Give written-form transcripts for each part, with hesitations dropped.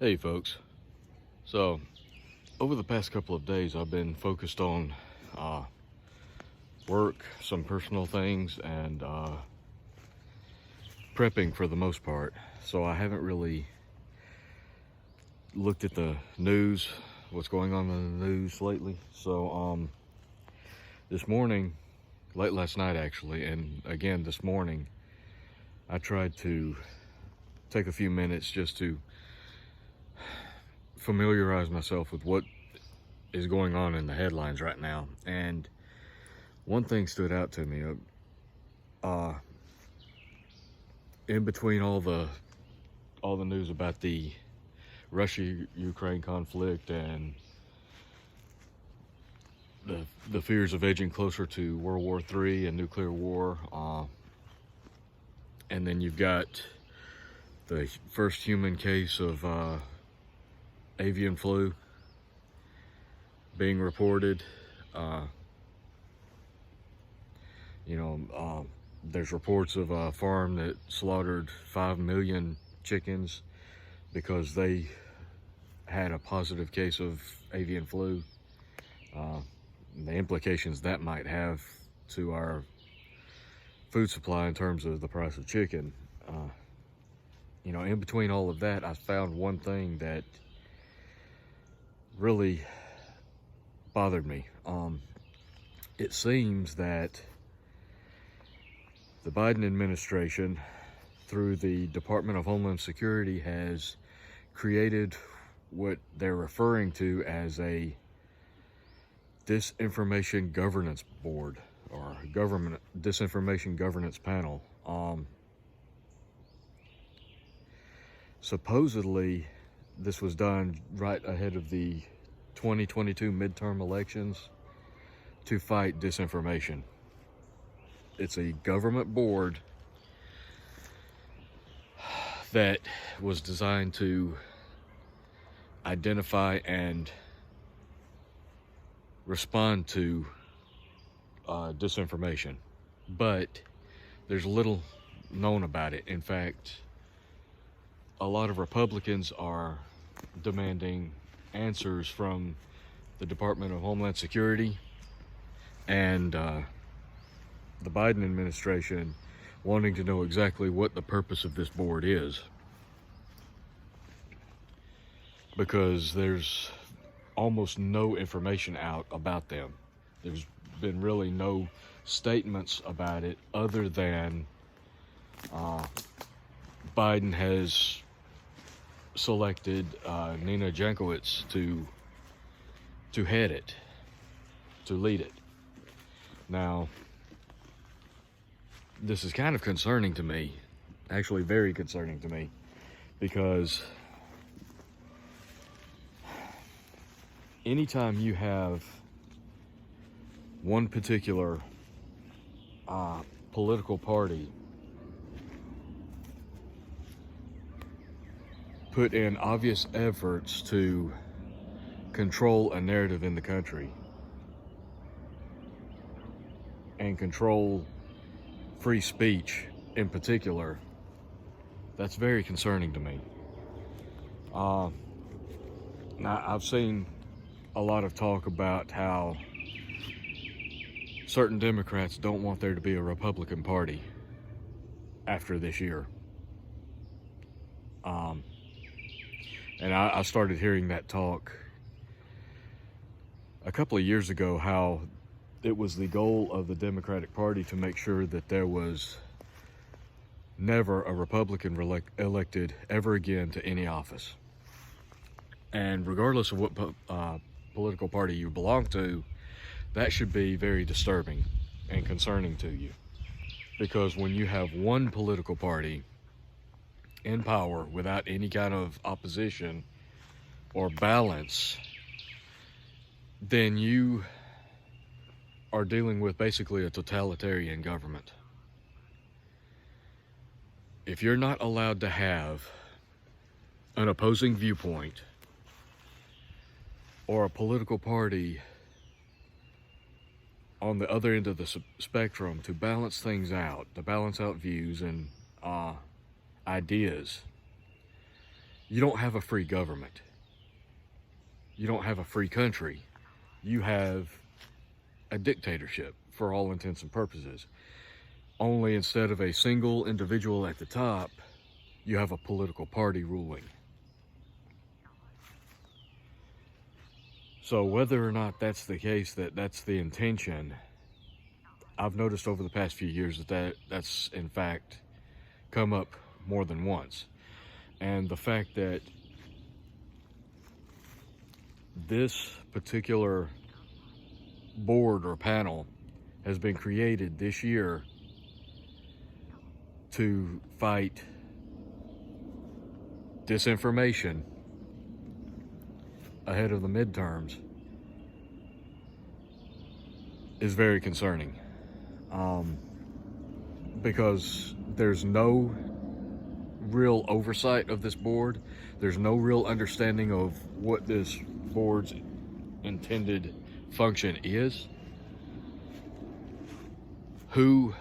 Hey folks, so over the past couple of days I've been focused on work, some personal things, and prepping for the most part. So I haven't really looked at the news, what's going on in the news lately. So this morning, late last night actually, and again this morning, I tried to take a few minutes just to familiarize myself with what is going on in the headlines right now. And one thing stood out to me, in between all the news about the Russia-Ukraine conflict and the fears of edging closer to World War III and nuclear war, and then you've got the first human case of avian flu being reported. There's reports of a farm that slaughtered 5 million chickens because they had a positive case of avian flu. The implications that might have to our food supply in terms of the price of chicken. In between all of that, I found one thing that really bothered me. It seems that the Biden administration, through the Department of Homeland Security, has created what they're referring to as a Disinformation Governance Board, or Government Disinformation Governance Panel. Supposedly, this was done right ahead of the 2022 midterm elections to fight disinformation. It's a government board that was designed to identify and respond to disinformation, but there's little known about it. In fact, a lot of Republicans are demanding answers from the Department of Homeland Security and the Biden administration, wanting to know exactly what the purpose of this board is, because there's almost no information out about them. There's been really no statements about it other than Biden has selected Nina Jankowicz to head it, to lead it. Now, this is kind of concerning to me, actually very concerning to me, because anytime you have one particular political party put in obvious efforts to control a narrative in the country and control free speech in particular, that's very concerning to me. Now, I've seen a lot of talk about how certain Democrats don't want there to be a Republican Party after this year. And I started hearing that talk a couple of years ago, how it was the goal of the Democratic Party to make sure that there was never a Republican elected ever again to any office. And regardless of what political party you belong to, that should be very disturbing and concerning to you. Because when you have one political party in power without any kind of opposition or balance, then you are dealing with basically a totalitarian government. If you're not allowed to have an opposing viewpoint or a political party on the other end of the spectrum to balance things out, to balance out views and ideas, you don't have a free government. You don't have a free country. You have a dictatorship for all intents and purposes. Only instead of a single individual at the top, you have a political party ruling. So whether or not that's the case, that's the intention, I've noticed over the past few years that's in fact come up more than once. And the fact that this particular board or panel has been created this year to fight disinformation ahead of the midterms is very concerning, because there's no real oversight of this board. There's no real understanding of what this board's intended function is, who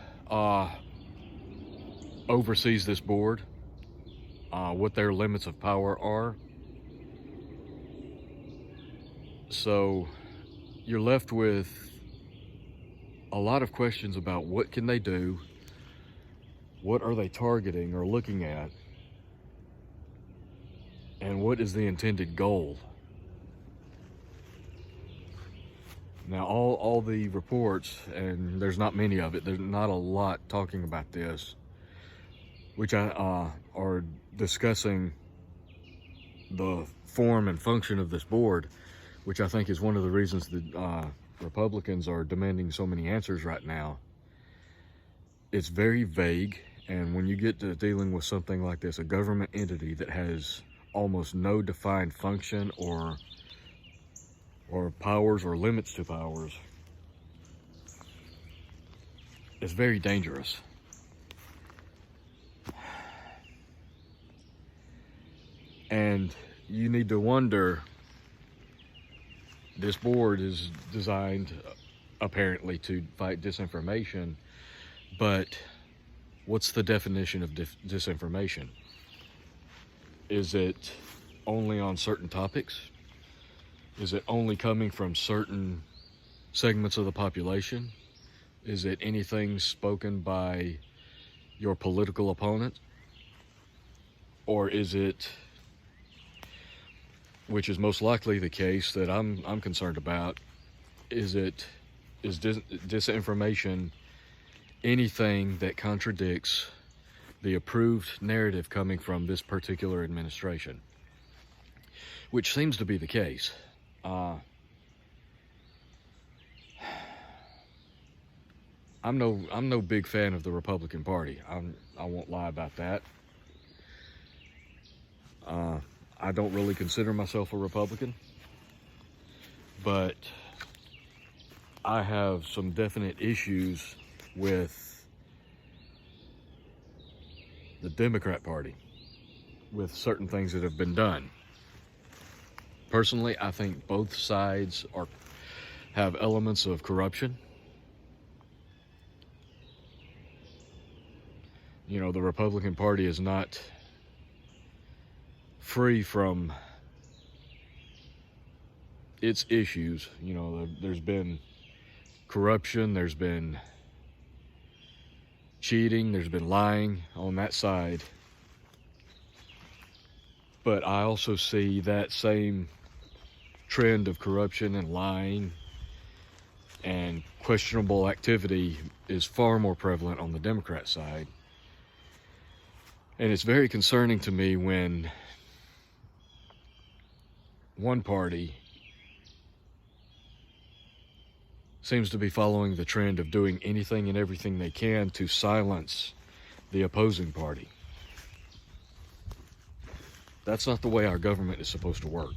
oversees this board, what their limits of power are. So you're left with a lot of questions about what can they do, what are they targeting or looking at, and what is the intended goal. Now, all the reports, and there's not many of it, there's not a lot talking about this, which are discussing the form and function of this board, which I think is one of the reasons that Republicans are demanding so many answers right now. It's very vague, and when you get to dealing with something like this, a government entity that has almost no defined function or powers or limits to powers, it's very dangerous. And you need to wonder, this board is designed apparently to fight disinformation, but what's the definition of disinformation? Is it only on certain topics? Is it only coming from certain segments of the population? Is it anything spoken by your political opponent? Or is it, which is most likely the case that I'm concerned about, is disinformation anything that contradicts the approved narrative coming from this particular administration? Which seems to be the case. I'm no big fan of the Republican Party. I won't lie about that. I don't really consider myself a Republican, but I have some definite issues with the Democrat Party, with certain things that have been done. Personally, I think both sides have elements of corruption. You know, the Republican Party is not free from its issues. You know, there's been corruption, there's been cheating, there's been lying on that side. But I also see that same trend of corruption and lying and questionable activity is far more prevalent on the Democrat side. And it's very concerning to me when one party seems to be following the trend of doing anything and everything they can to silence the opposing party. That's not the way our government is supposed to work.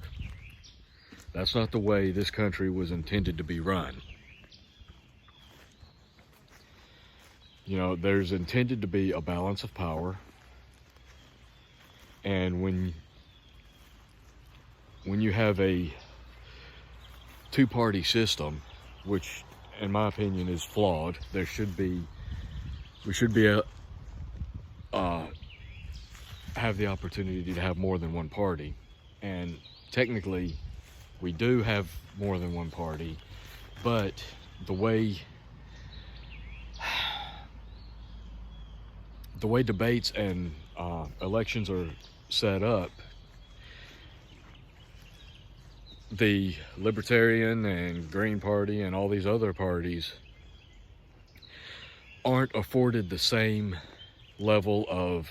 That's not the way this country was intended to be run. You know, there's intended to be a balance of power. And when you have a two-party system, which in my opinion is flawed, we should be have the opportunity to have more than one party. And technically, we do have more than one party, but the way debates and elections are set up, the Libertarian and Green Party and all these other parties aren't afforded the same level of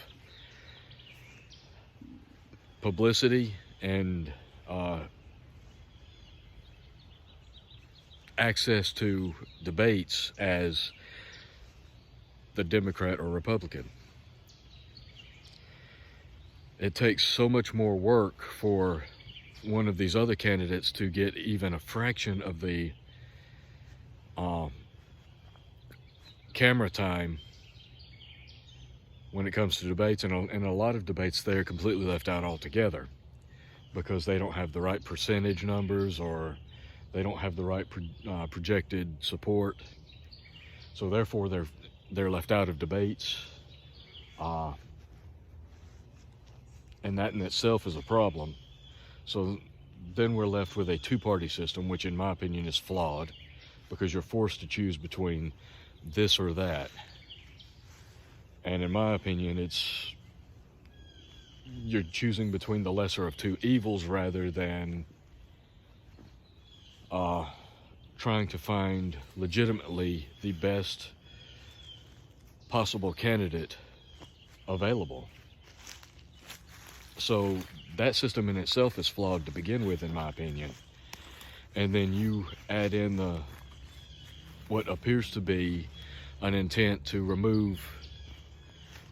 publicity and access to debates as the Democrat or Republican. It takes so much more work for one of these other candidates to get even a fraction of the camera time when it comes to debates, and a lot of debates they're completely left out altogether because they don't have the right percentage numbers, or they don't have the right projected support, so therefore they're left out of debates, and that in itself is a problem. So then we're left with a two-party system, which in my opinion is flawed, because you're forced to choose between this or that. And in my opinion, you're choosing between the lesser of two evils rather than trying to find legitimately the best possible candidate available. So that system in itself is flawed to begin with, in my opinion. And then you add in what appears to be an intent to remove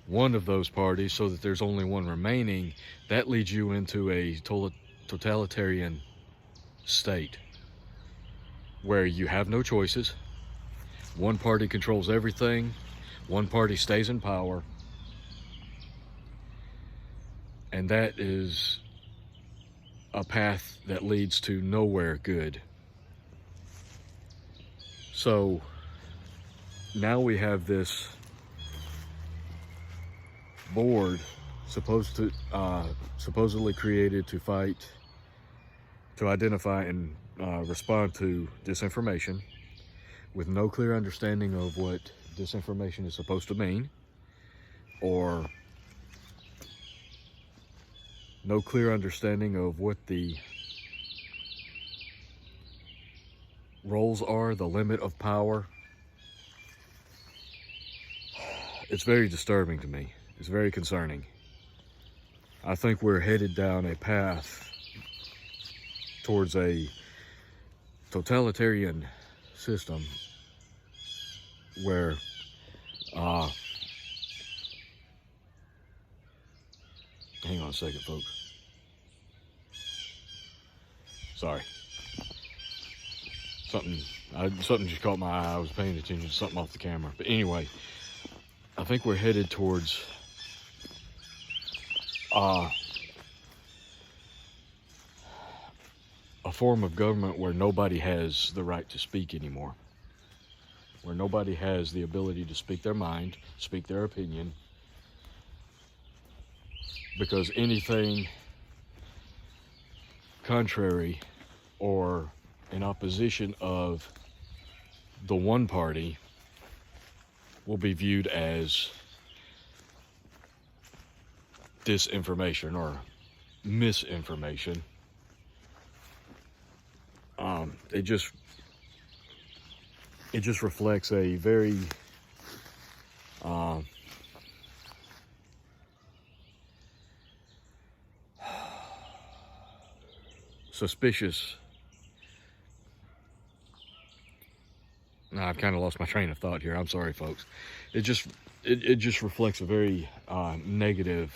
one of those parties so that there's only one remaining. That leads you into a totalitarian state where you have no choices. One party controls everything. One party stays in power. And that is a path that leads to nowhere good. So now we have this board supposedly created to fight, to identify and respond to disinformation, with no clear understanding of what disinformation is supposed to mean, or no clear understanding of what the roles are, the limit of power. It's very disturbing to me. It's very concerning. I think we're headed down a path towards a totalitarian system where hang on a second, folks. Sorry. Something just caught my eye. I was paying attention to something off the camera. But anyway, I think we're headed towards a form of government where nobody has the right to speak anymore. Where nobody has the ability to speak their mind, speak their opinion. Because anything contrary or in opposition of the one party will be viewed as disinformation or misinformation. It just reflects a very suspicious. Now I've kind of lost my train of thought here. I'm sorry, folks. It just reflects a very negative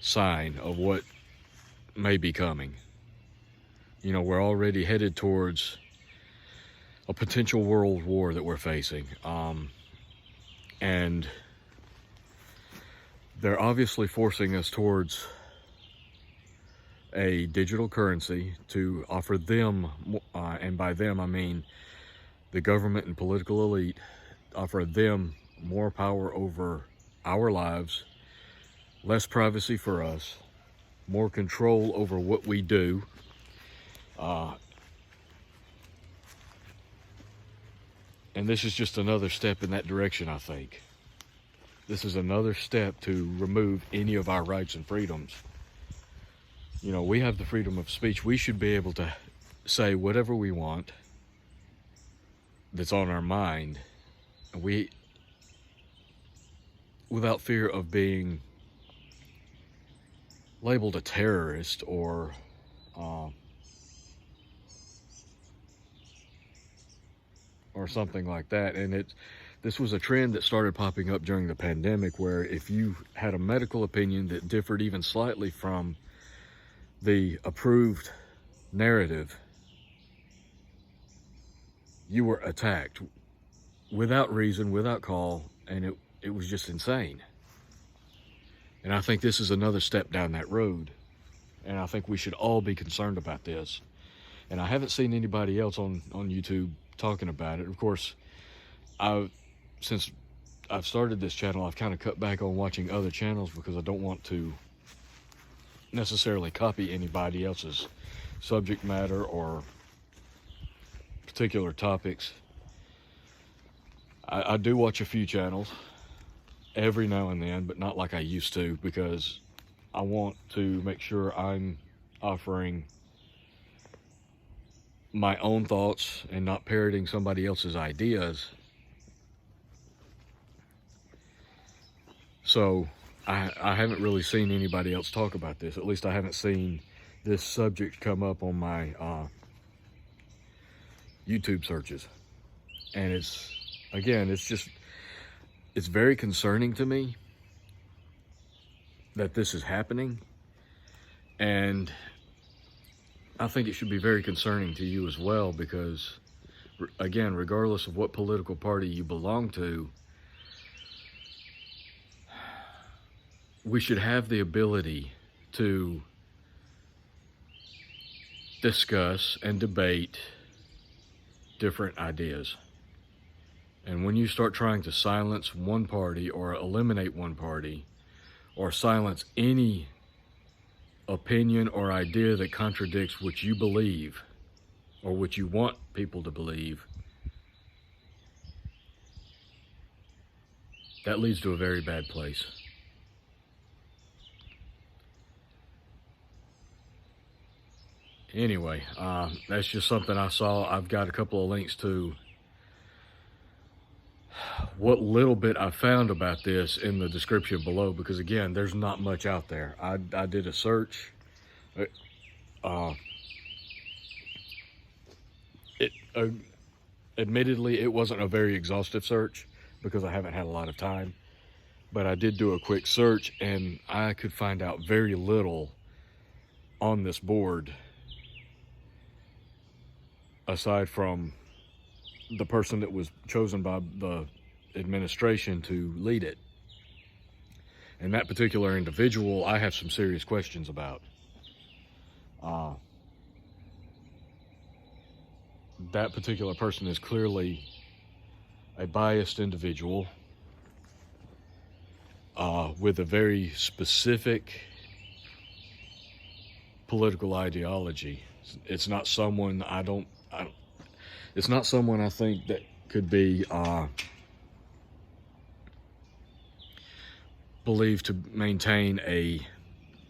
sign of what may be coming. You know, we're already headed towards a potential world war that we're facing, and they're obviously forcing us towards a digital currency to offer them, and by them I mean the government and political elite, offer them more power over our lives, less privacy for us, more control over what we do. And this is just another step in that direction, I think. This is another step to remove any of our rights and freedoms. You know, we have the freedom of speech. We should be able to say whatever we want that's on our mind. Without fear of being labeled a terrorist or something like that. And this was a trend that started popping up during the pandemic, where if you had a medical opinion that differed even slightly from the approved narrative, you were attacked without reason, without call, and it was just insane. And I think this is another step down that road, and I think we should all be concerned about this. And I haven't seen anybody else on YouTube talking about it. Of course, since I've started this channel, I've kind of cut back on watching other channels because I don't want to necessarily copy anybody else's subject matter or particular topics. I do watch a few channels every now and then, but not like I used to, because I want to make sure I'm offering my own thoughts and not parroting somebody else's ideas. So I haven't really seen anybody else talk about this. At least I haven't seen this subject come up on my YouTube searches. And it's very concerning to me that this is happening. And I think it should be very concerning to you as well, because, again, regardless of what political party you belong to, we should have the ability to discuss and debate different ideas. And when you start trying to silence one party or eliminate one party or silence any opinion or idea that contradicts what you believe or what you want people to believe, that leads to a very bad place. Anyway, that's just something I saw. I've got a couple of links to what little bit I found about this in the description below, because again, there's not much out there. I did a search. Admittedly, it wasn't a very exhaustive search because I haven't had a lot of time, but I did do a quick search and I could find out very little on this board aside from the person that was chosen by the administration to lead it. And that particular individual, I have some serious questions about. That particular person is clearly a biased individual with a very specific political ideology. It's not someone it's not someone I think that could be believed to maintain a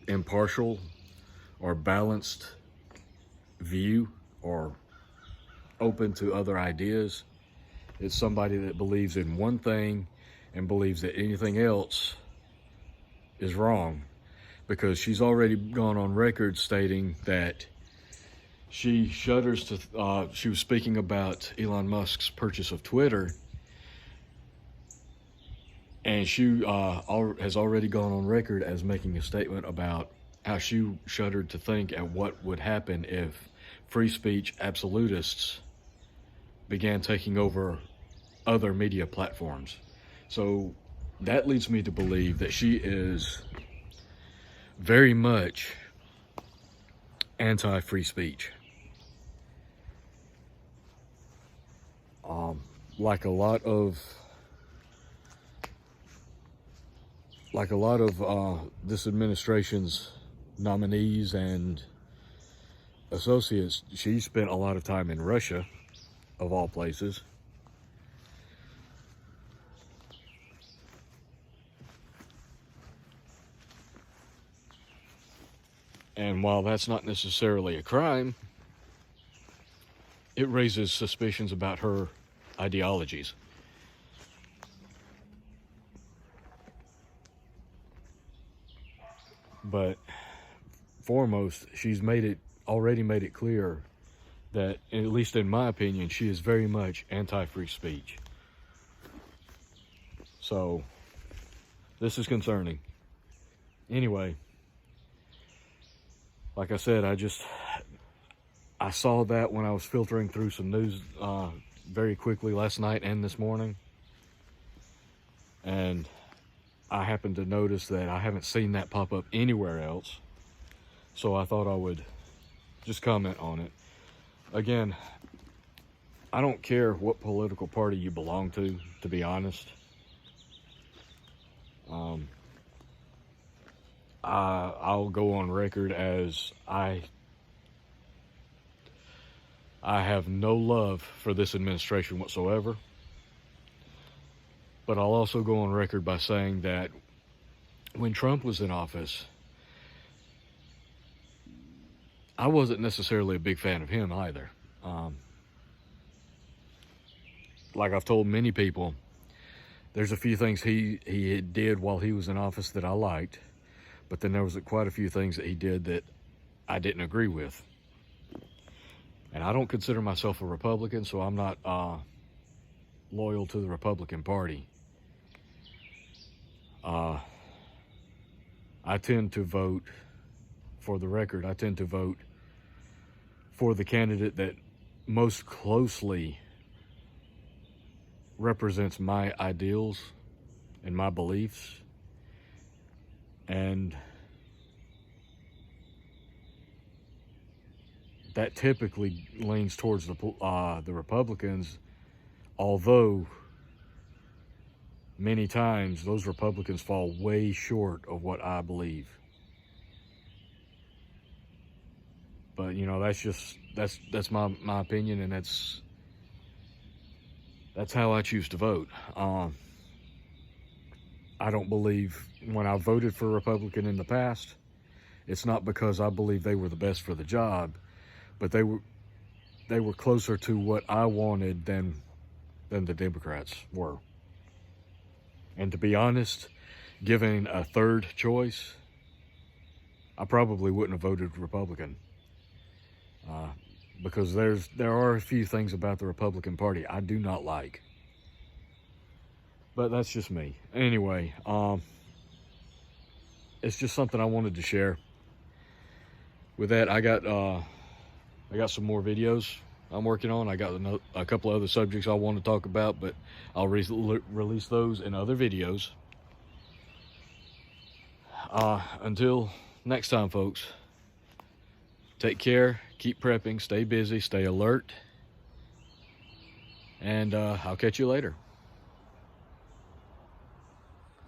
impartial or balanced view or open to other ideas. It's somebody that believes in one thing and believes that anything else is wrong, because she's already gone on record stating that she shudders to, she was speaking about Elon Musk's purchase of Twitter, and she has already gone on record as making a statement about how she shuddered to think at what would happen if free speech absolutists began taking over other media platforms. So that leads me to believe that she is very much anti-free speech. Like a lot of like a lot of this administration's nominees and associates, she spent a lot of time in Russia, of all places. And while that's not necessarily a crime, it raises suspicions about her ideologies. But foremost, she's already made it clear that, at least in my opinion, she is very much anti-free speech. So this is concerning. Anyway, like I said, I saw that when I was filtering through some news very quickly last night and this morning. And I happened to notice that I haven't seen that pop up anywhere else. So I thought I would just comment on it. Again, I don't care what political party you belong to be honest. I'll go on record as I have no love for this administration whatsoever. But I'll also go on record by saying that when Trump was in office, I wasn't necessarily a big fan of him either. Like I've told many people, there's a few things he did while he was in office that I liked, but then there was quite a few things that he did that I didn't agree with. And I don't consider myself a Republican, so I'm not loyal to the Republican Party. I tend to vote, for the record, I tend to vote for the candidate that most closely represents my ideals and my beliefs. And that typically leans towards the Republicans, although many times those Republicans fall way short of what I believe. But you know, that's my opinion, and that's how I choose to vote. I don't believe, when I voted for a Republican in the past, it's not because I believe they were the best for the job, but they were closer to what I wanted than the Democrats were. And to be honest, given a third choice, I probably wouldn't have voted Republican. Because there are a few things about the Republican Party I do not like. But that's just me. Anyway, it's just something I wanted to share. With that, I got some more videos I'm working on. I got a couple of other subjects I want to talk about, but I'll release those in other videos. Until next time, folks, take care, keep prepping, stay busy, stay alert, and I'll catch you later.